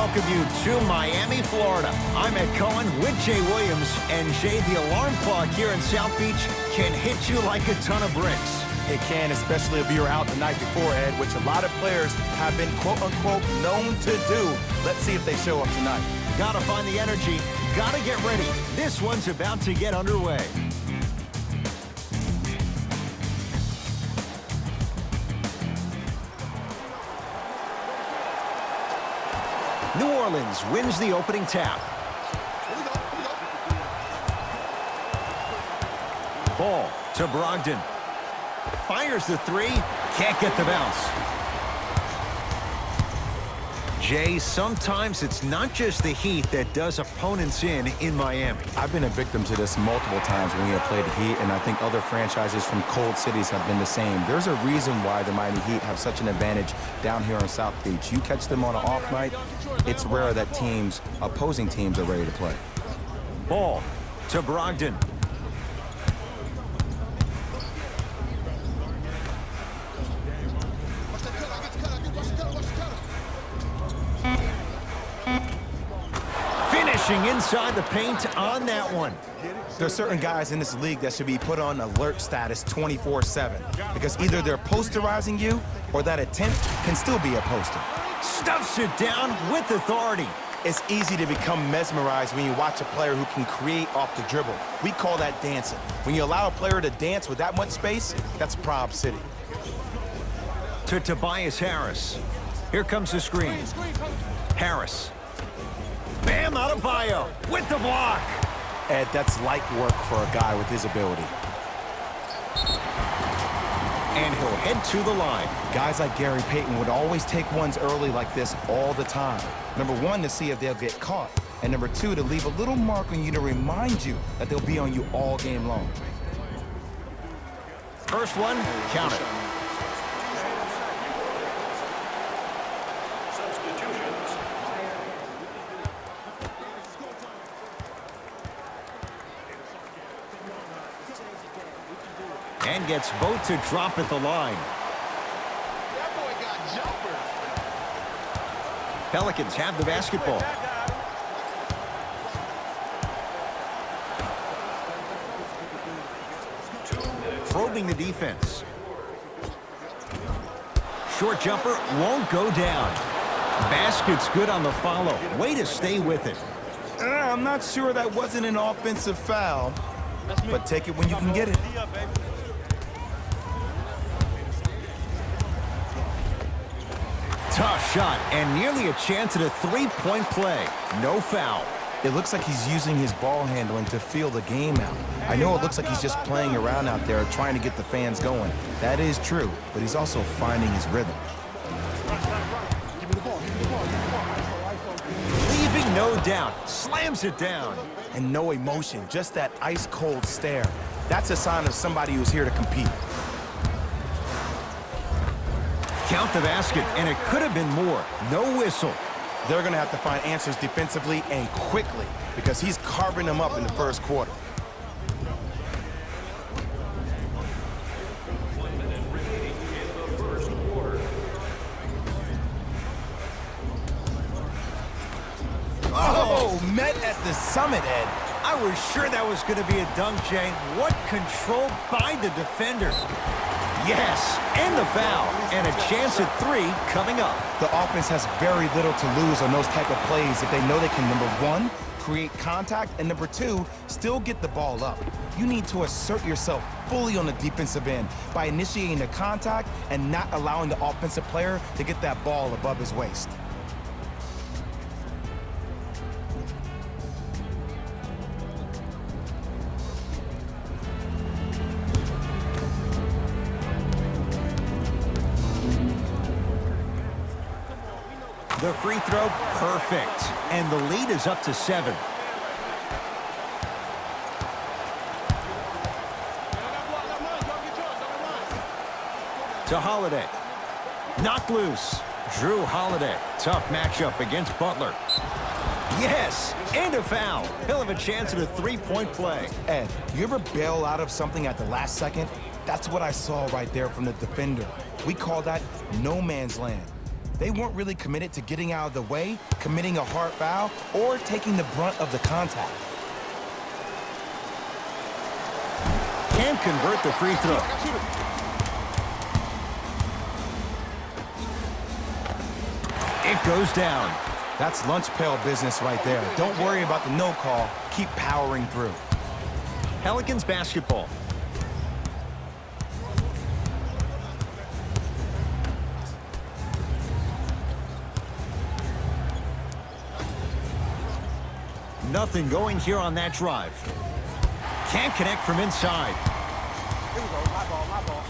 welcome you to Miami, Florida. I'm Ed Cohen with Jay Williams. And Jay, the alarm clock here in South Beach can hit you like a ton of bricks. It can, especially if you were out the night before, Ed, which a lot of players have been, quote-unquote, known to do. Let's see if they show up tonight. Gotta find the energy. Gotta get ready. This one's about to get underway. New Orleans wins the opening tap. Ball to Brogdon. Fires the three. Can't get the bounce. Jay, sometimes it's not just the heat that does opponents in Miami. I've been a victim to this multiple times when we have played the Heat, and I think other franchises from cold cities have been the same. There's a reason why the Miami Heat have such an advantage down here on South Beach. You catch them on an off night, it's rare that opposing teams are ready to play. Ball to Brogdon. Finishing inside the paint on that one. There's certain guys in this league that should be put on alert status 24/7 because either they're posterizing you or that attempt can still be a poster. Stuffs it down with authority. It's easy to become mesmerized when you watch a player who can create off the dribble. We call that dancing. When you allow a player to dance with that much space, that's Prob City. To Tobias Harris. Here comes the screen. Harris. Bam Adebayo with the block. Ed, that's light work for a guy with his ability. And he'll head to the line. Guys like Gary Payton would always take ones early like this all the time. Number one, to see if they'll get caught. And number two, to leave a little mark on you to remind you that they'll be on you all game long. First one, count it. And gets both to drop at the line. Pelicans have the basketball. Probing the defense. Short jumper won't go down. Basket's good on the follow. Way to stay with it. I'm not sure that wasn't an offensive foul, but take it when you can get it. Tough shot and nearly a chance at a three-point play. No foul. It looks like he's using his ball handling to feel the game out. I know it looks like he's just playing around out there trying to get the fans going. That is true, but he's also finding his rhythm. Leaving no doubt. Slams it down. And no emotion, just that ice-cold stare. That's a sign of somebody who's here to compete. Count the basket, and it could have been more. No whistle. They're going to have to find answers defensively and quickly because he's carving them up in the first quarter. Oh, met at the summit, Ed. I was sure that was going to be a dunk, Jay. What control by the defenders. Yes, and the foul, and a chance at three coming up. The offense has very little to lose on those type of plays if they know they can, number one, create contact, and number two, still get the ball up. You need to assert yourself fully on the defensive end by initiating the contact and not allowing the offensive player to get that ball above his waist. The free throw, perfect. And the lead is up to 7. To Holiday. Knocked loose. Drew Holiday. Tough matchup against Butler. Yes, and a foul. He'll have a chance at a three-point play. Ed, you ever bail out of something at the last second? That's what I saw right there from the defender. We call that no man's land. They weren't really committed to getting out of the way, committing a hard foul, or taking the brunt of the contact. Can't convert the free throw. It goes down. That's lunch pail business right there. Don't worry about the no call. Keep powering through. Pelicans basketball. Nothing going here on that drive. Can't connect from inside. Here we go. My ball, my ball.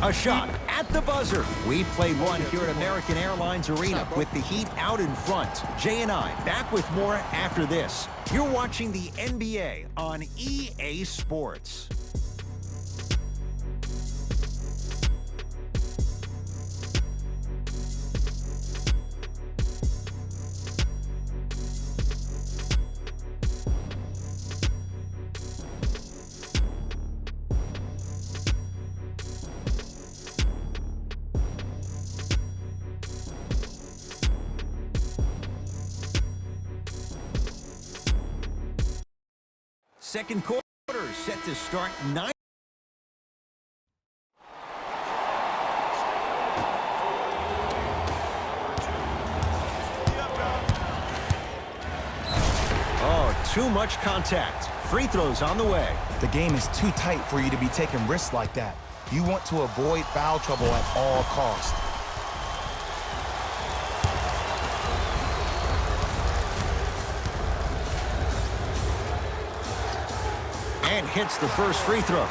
A shot at the buzzer. We played one here at American Airlines Arena with the Heat out in front. Jay and I back with more after this. You're watching the NBA on EA Sports. Second quarter set to start 9. Oh, too much contact. Free throws on the way. The game is too tight for you to be taking risks like that. You want to avoid foul trouble at all costs. And hits the first free throw.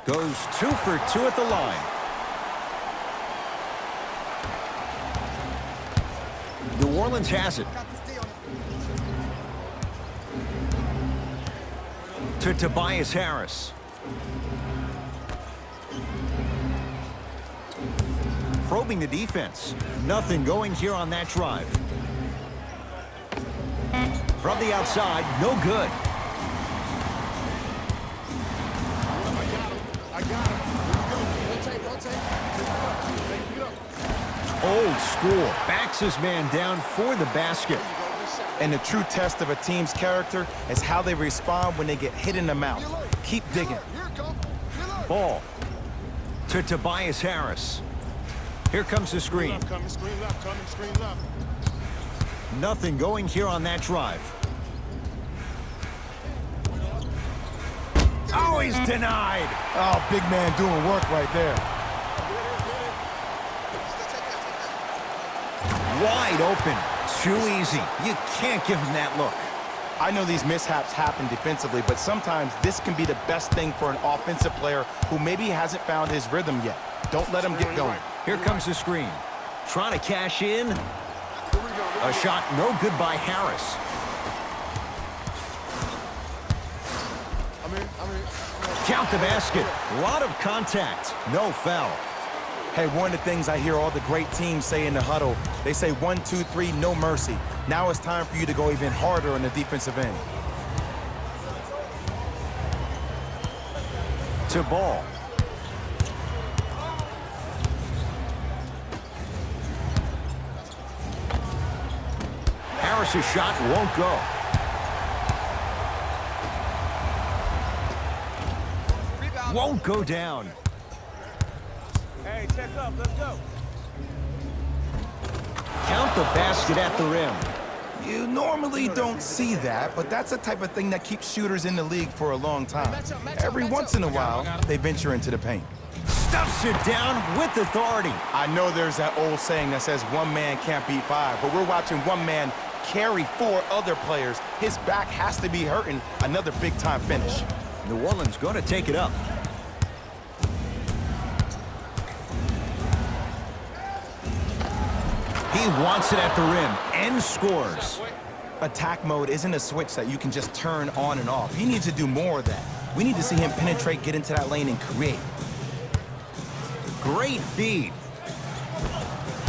Goes 2 for 2 at the line. New Orleans has it. To Tobias Harris. Probing the defense. Nothing going here on that drive. From the outside, no good. I got him. Don't take. Old school. Backs his man down for the basket. And the true test of a team's character is how they respond when they get hit in the mouth. Keep digging. Ball to Tobias Harris. Here comes the screen. Screen left. Nothing going here on that drive. Oh, he's denied. Oh, big man doing work right there. Wide open. Too easy. You can't give him that look. I know these mishaps happen defensively, but sometimes this can be the best thing for an offensive player who maybe hasn't found his rhythm yet. Don't let him get going. Here comes the screen. Trying to cash in. A shot no good by Harris. Count the basket. A lot of contact. No foul. Hey, one of the things I hear all the great teams say in the huddle, they say 1, 2, 3, no mercy. Now it's time for you to go even harder on the defensive end. To Ball. Harris's shot won't go. Won't go down. Hey, check up. Let's go. Count the basket at the rim. You normally don't see that, but that's the type of thing that keeps shooters in the league for a long time. Every once in a while, they venture into the paint. Stuffs it down with authority. I know there's that old saying that says one man can't beat five, but we're watching one man carry 4 other players. His back has to be hurting. Another big-time finish. New Orleans going to take it up. He wants it at the rim and scores. Attack mode isn't a switch that you can just turn on and off. He needs to do more of that. We need to see him penetrate, get into that lane, and create. Great feed.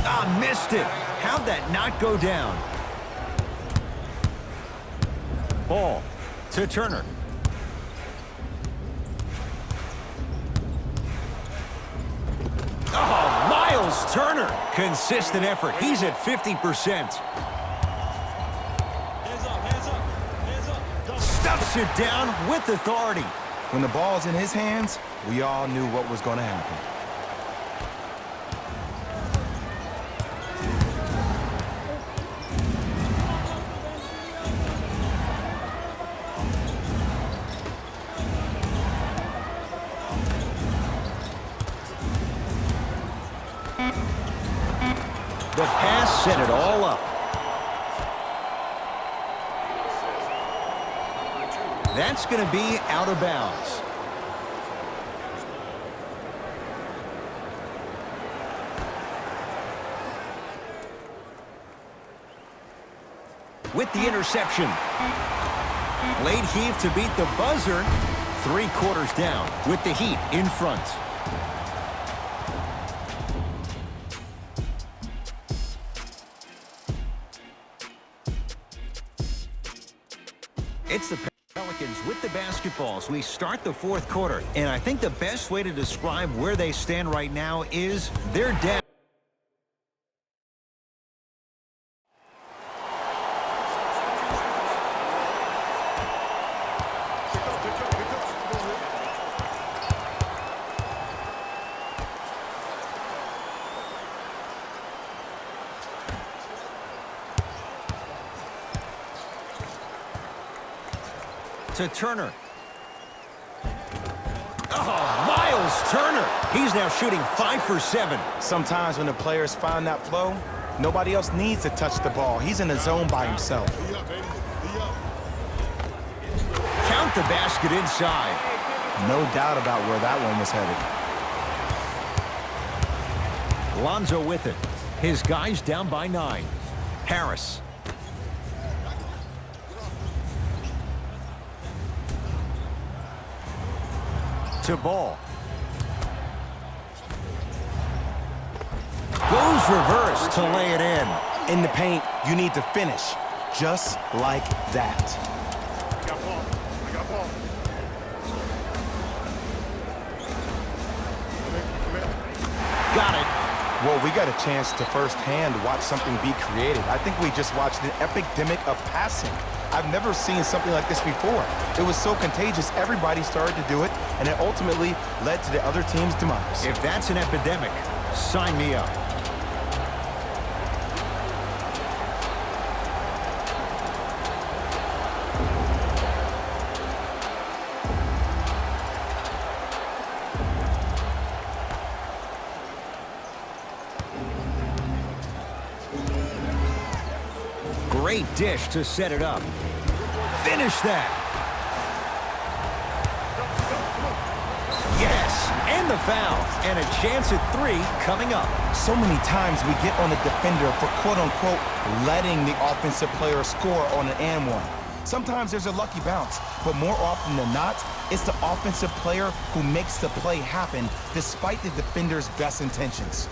Ah, missed it. How'd that not go down? Ball to Turner. Oh, Miles Turner. Consistent effort. He's at 50%. Hands up, hands up, hands up. Go. Stuffs it down with authority. When the ball's in his hands, we all knew what was going to happen. The pass set it all up. That's going to be out of bounds. With the interception. Late heave to beat the buzzer. 3/4 down with the Heat in front. It's the Pelicans with the basketballs. We start the 4th quarter, and I think the best way to describe where they stand right now is they're down. To Turner. Oh, Miles Turner. He's now shooting 5 for 7. Sometimes when the players find that flow, nobody else needs to touch the ball. He's in the zone by himself. Be up, baby. Be up. Count the basket inside. No doubt about where that one was headed. Lonzo with it. His guys down by 9. Harris. To Ball. Goes reverse to lay it in. In the paint, you need to finish just like that. I got ball. I got ball. Come in. Got it. Well, we got a chance to firsthand watch something be created. I think we just watched an epidemic of passing. I've never seen something like this before. It was so contagious, everybody started to do it, and it ultimately led to the other team's demise. If that's an epidemic, sign me up. Great dish to set it up. Finish that. Yes, and the foul. And a chance at 3 coming up. So many times we get on the defender for quote-unquote letting the offensive player score on an and one. Sometimes there's a lucky bounce, but more often than not, it's the offensive player who makes the play happen despite the defender's best intentions.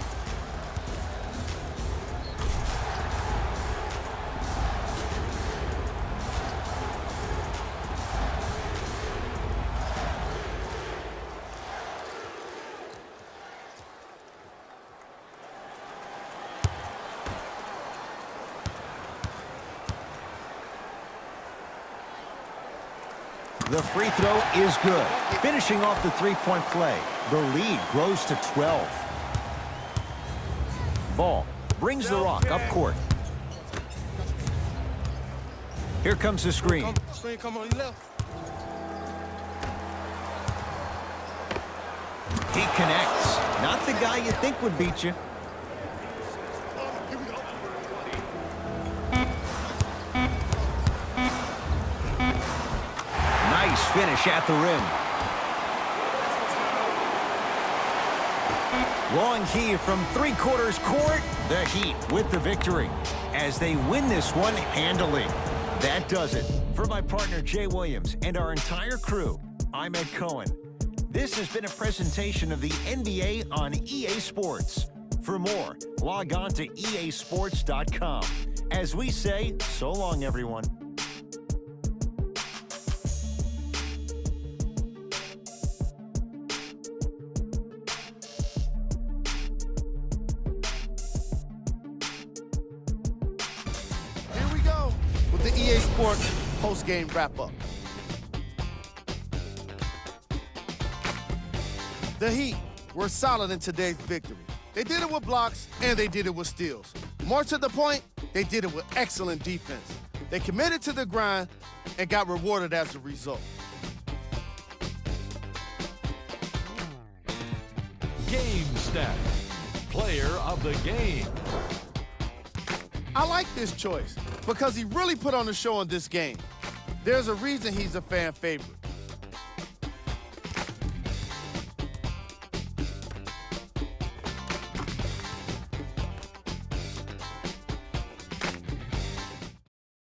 The free throw is good. Finishing off the 3-point play. The lead grows to 12. Ball brings the rock up court. Here comes the screen. Screen come on your left. He connects. Not the guy you think would beat you. Here we go. Nice finish at the rim. Long heave from 3/4 court. The Heat with the victory as they win this one handily. That does it. For my partner Jay Williams and our entire crew, I'm Ed Cohen. This has been a presentation of the NBA on EA Sports. For more, log on to easports.com. As we say, so long, everyone. Here we go with the EA Sports post-game wrap-up. The Heat were solid in today's victory. They did it with blocks, and they did it with steals. More to the point, they did it with excellent defense. They committed to the grind and got rewarded as a result. Game Stat, Player of the Game. I like this choice because he really put on the show in this game. There's a reason he's a fan favorite.